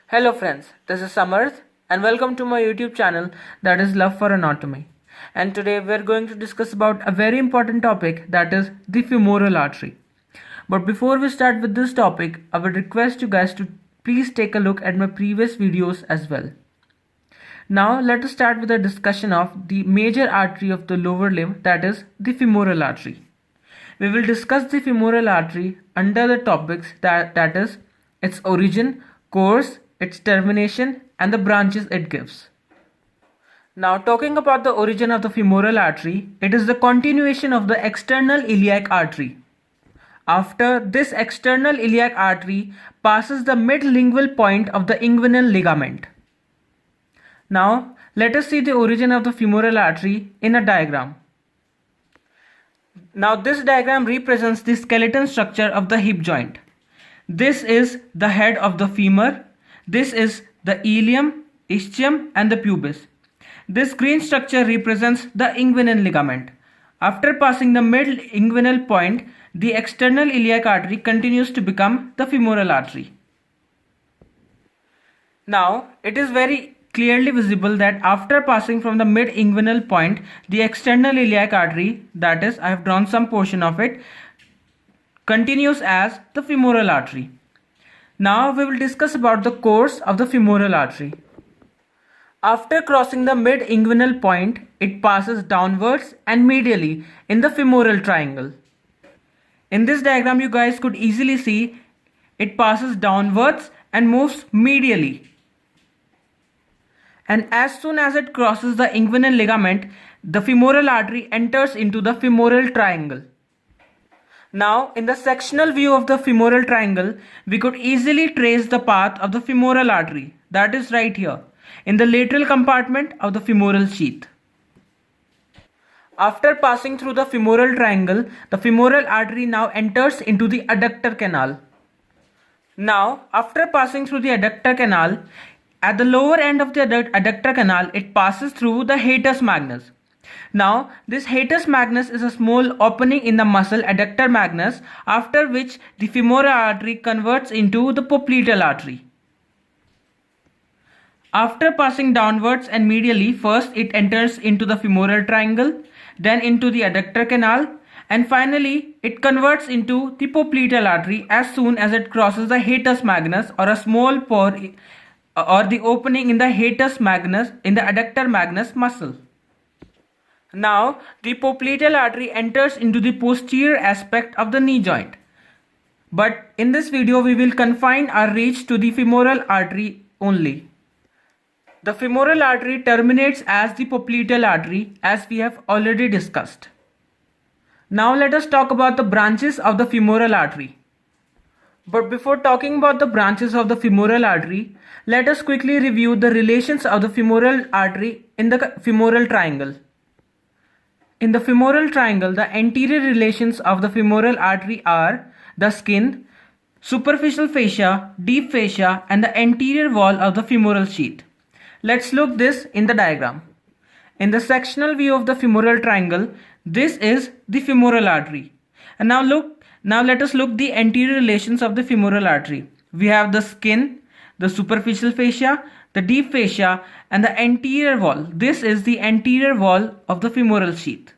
Hello friends, this is Samarth and welcome to my YouTube channel that is Love for Anatomy. And today we are going to discuss about a very important topic, that is the femoral artery. But before we start with this topic, I would request you guys to please take a look at my previous videos as well. Now let us start with a discussion of the major artery of the lower limb, that is the femoral artery. We will discuss the femoral artery under the topics that is its origin, course, its termination and the branches it gives. Now talking about the origin of the femoral artery, it is the continuation of the external iliac artery. After this external iliac artery passes the midlingual point of the inguinal ligament. Now let us see the origin of the femoral artery in a diagram. Now this diagram represents the skeleton structure of the hip joint. This is the head of the femur. This is the ilium, ischium and the pubis. This green structure represents the inguinal ligament. After passing the mid-inguinal point, the external iliac artery continues to become the femoral artery. Now, it is very clearly visible that after passing from the mid-inguinal point, the external iliac artery, that is, I have drawn some portion of it, continues as the femoral artery. Now we will discuss about the course of the femoral artery. After crossing the mid-inguinal point, it passes downwards and medially in the femoral triangle. In this diagram you guys could easily see it passes downwards and moves medially. And as soon as it crosses the inguinal ligament, the femoral artery enters into the femoral triangle. Now, in the sectional view of the femoral triangle, we could easily trace the path of the femoral artery, that is right here, in the lateral compartment of the femoral sheath. After passing through the femoral triangle, the femoral artery now enters into the adductor canal. Now, after passing through the adductor canal, at the lower end of the adductor canal, it passes through the hiatus magnus. Now, this hiatus magnus is a small opening in the muscle adductor magnus, after which the femoral artery converts into the popliteal artery. After passing downwards and medially, first it enters into the femoral triangle, then into the adductor canal, and finally it converts into the popliteal artery as soon as it crosses the hiatus magnus, or a small pore or the opening in the hiatus magnus in the adductor magnus muscle. Now, the popliteal artery enters into the posterior aspect of the knee joint. But in this video, we will confine our reach to the femoral artery only. The femoral artery terminates as the popliteal artery, as we have already discussed. Now let us talk about the branches of the femoral artery. But before talking about the branches of the femoral artery, let us quickly review the relations of the femoral artery in the femoral triangle. In the femoral triangle, the anterior relations of the femoral artery are the skin, superficial fascia, deep fascia and the anterior wall of the femoral sheath. Let's look this in the diagram. In the sectional view of the femoral triangle, this is the femoral artery. And now let us look the anterior relations of the femoral artery. We have the skin, the superficial fascia, the deep fascia and the anterior wall. This is the anterior wall of the femoral sheath.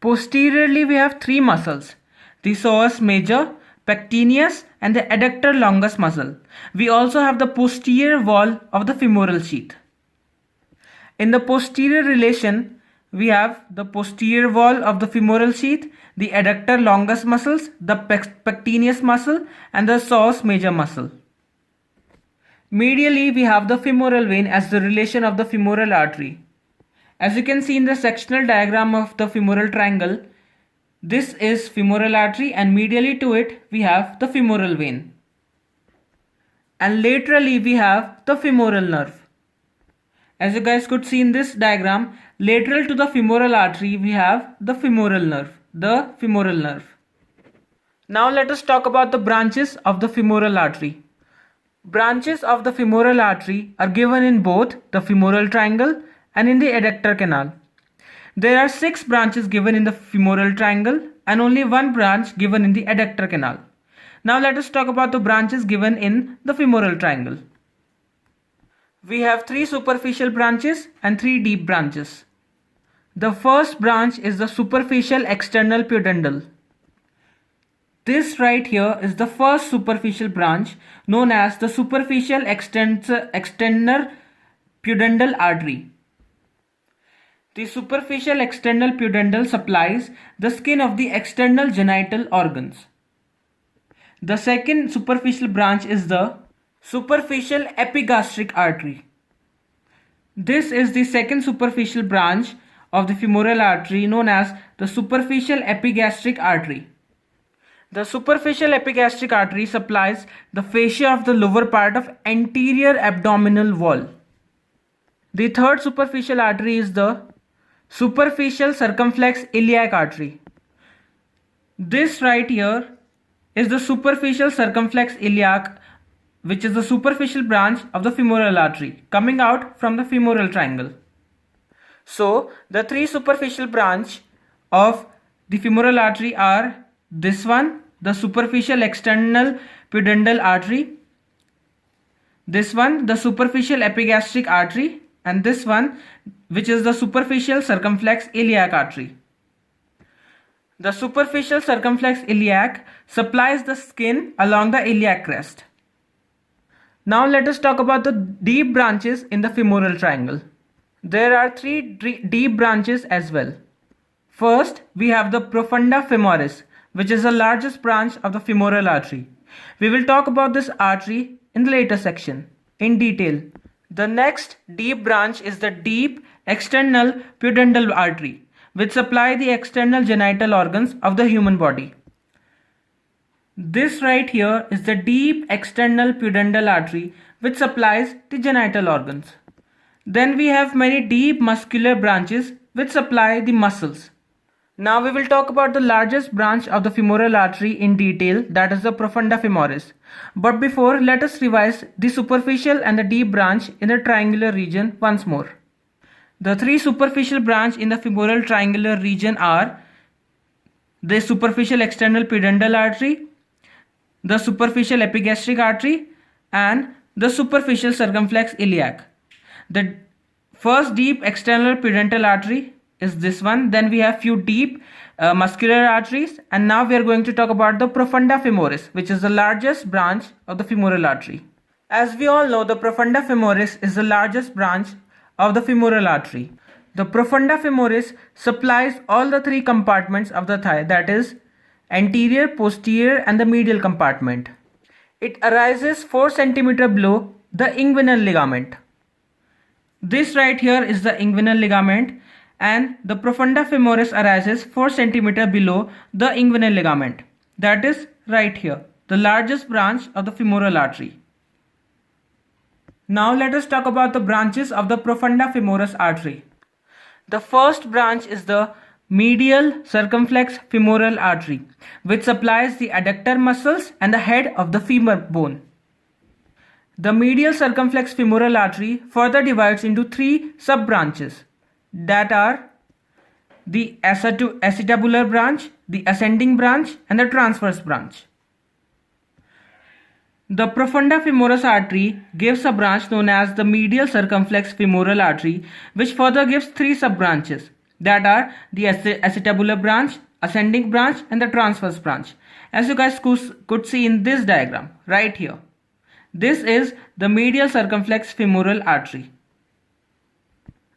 Posteriorly we have three muscles, the psoas major, pectineus and the adductor longus muscle. We also have the posterior wall of the femoral sheath. In the posterior relation, we have the posterior wall of the femoral sheath, the adductor longus muscles, the pectineus muscle and the psoas major muscle. Medially, we have the femoral vein as the relation of the femoral artery. As you can see in the sectional diagram of the femoral triangle, this is femoral artery and medially to it we have the femoral vein. And laterally we have the femoral nerve. As you guys could see in this diagram, lateral to the femoral artery we have the femoral nerve. Now let us talk about the branches of the femoral artery. Branches of the femoral artery are given in both the femoral triangle and in the adductor canal. There are 6 branches given in the femoral triangle and only 1 branch given in the adductor canal. Now let us talk about the branches given in the femoral triangle. We have 3 superficial branches and 3 deep branches. The first branch is the superficial external pudendal. This right here is the first superficial branch known as the superficial external pudendal artery. The superficial external pudendal supplies the skin of the external genital organs. The second superficial branch is the superficial epigastric artery. This is the second superficial branch of the femoral artery known as the superficial epigastric artery. The superficial epigastric artery supplies the fascia of the lower part of anterior abdominal wall. The third superficial artery is the superficial circumflex iliac artery. This right here is the superficial circumflex iliac, which is the superficial branch of the femoral artery coming out from the femoral triangle. So the 3 superficial branch of the femoral artery are this one, the superficial external pudendal artery, this one, the superficial epigastric artery, and this one, which is the superficial circumflex iliac artery. The superficial circumflex iliac supplies the skin along the iliac crest. Now let us talk about the deep branches in the femoral triangle. There are 3 deep branches as well. First, we have the profunda femoris, which is the largest branch of the femoral artery. We will talk about this artery in the later section in detail. The next deep branch is the deep external pudendal artery, which supply the external genital organs of the human body. This right here is the deep external pudendal artery, which supplies the genital organs. Then we have many deep muscular branches which supply the muscles. Now we will talk about the largest branch of the femoral artery in detail, that is the profunda femoris. But before, let us revise the superficial and the deep branch in the triangular region once more. The 3 superficial branch in the femoral triangular region are the superficial external pudendal artery, the superficial epigastric artery, and the superficial circumflex iliac. The first deep external pudendal artery is this one. Then we have few deep muscular arteries, and now we are going to talk about the profunda femoris, which is the largest branch of the femoral artery. As we all know, the profunda femoris is the largest branch of the femoral artery. The profunda femoris supplies all the 3 compartments of the thigh, that is anterior, posterior, and the medial compartment. It arises 4 cm below the inguinal ligament. This right here is the inguinal ligament, and the profunda femoris arises 4 cm below the inguinal ligament. That is right here, the largest branch of the femoral artery. Now let us talk about the branches of the profunda femoris artery. The first branch is the medial circumflex femoral artery, which supplies the adductor muscles and the head of the femur bone. The medial circumflex femoral artery further divides into 3 sub-branches, that are the acetabular branch, the ascending branch, and the transverse branch. The profunda femoris artery gives a branch known as the medial circumflex femoral artery, which further gives 3 sub-branches, that are the acetabular branch, ascending branch, and the transverse branch, as you guys could see in this diagram right here. This is the medial circumflex femoral artery.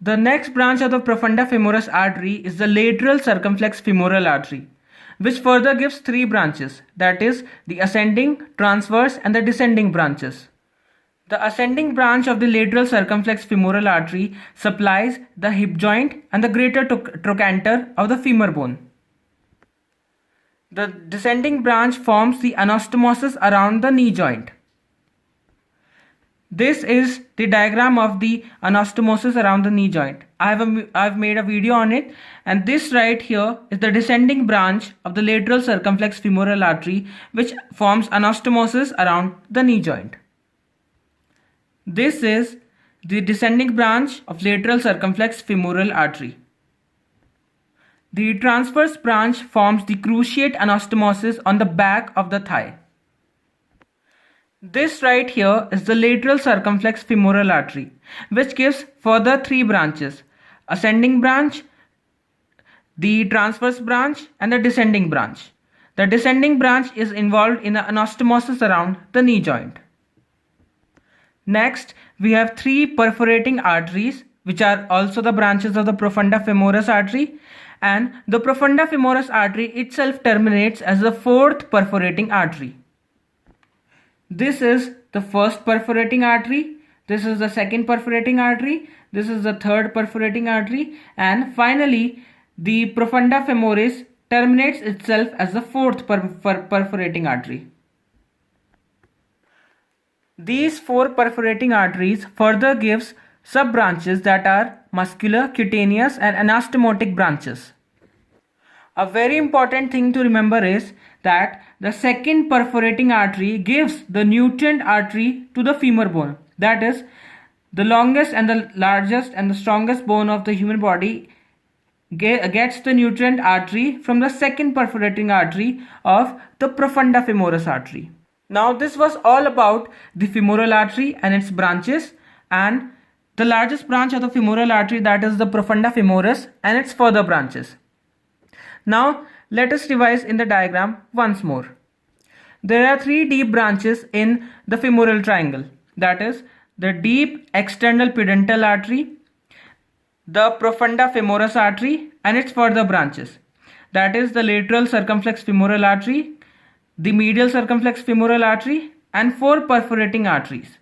The next branch of the profunda femoris artery is the lateral circumflex femoral artery, which further gives 3 branches, that is the ascending, transverse, and the descending branches. The ascending branch of the lateral circumflex femoral artery supplies the hip joint and the greater trochanter of the femur bone. The descending branch forms the anastomosis around the knee joint. This is the diagram of the anastomosis around the knee joint. I've made a video on it, and this right here is the descending branch of the lateral circumflex femoral artery, which forms anastomosis around the knee joint. This is the descending branch of lateral circumflex femoral artery. The transverse branch forms the cruciate anastomosis on the back of the thigh. This right here is the lateral circumflex femoral artery, which gives further three branches: ascending branch, the transverse branch, and the descending branch. The descending branch is involved in the anastomosis around the knee joint. Next, we have three perforating arteries, which are also the branches of the profunda femoris artery, and the profunda femoris artery itself terminates as the fourth perforating artery. This is the first perforating artery, this is the second perforating artery, this is the third perforating artery, and finally the profunda femoris terminates itself as the fourth perforating artery. These four perforating arteries further gives sub-branches that are muscular, cutaneous and anastomotic branches. A very important thing to remember is that the second perforating artery gives the nutrient artery to the femur bone. That is, the longest and the largest and the strongest bone of the human body gets the nutrient artery from the second perforating artery of the profunda femoris artery. Now this was all about the femoral artery and its branches, and the largest branch of the femoral artery, that is the profunda femoris, and its further branches. Now let us revise in the diagram once more. There are three deep branches in the femoral triangle, that is the deep external pudendal artery, the profunda femoris artery and its further branches, that is the lateral circumflex femoral artery, the medial circumflex femoral artery and four perforating arteries.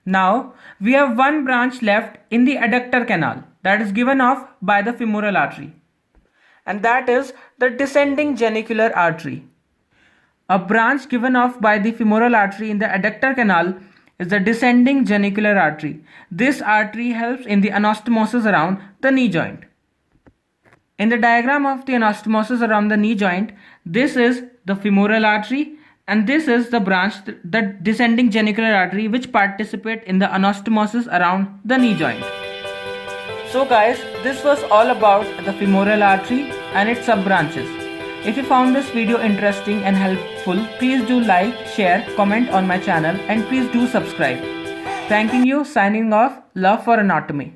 Now we have one branch left in the adductor canal that is given off by the femoral artery, and that is the descending genicular artery. A branch given off by the femoral artery in the adductor canal is the descending genicular artery. This artery helps in the anastomosis around the knee joint. In the diagram of the anastomosis around the knee joint, this is the femoral artery and this is the branch, the descending genicular artery, which participate in the anastomosis around the knee joint. So guys, this was all about the femoral artery and its sub-branches. If you found this video interesting and helpful, please do like, share, comment on my channel and please do subscribe. Thanking you, signing off, love for anatomy.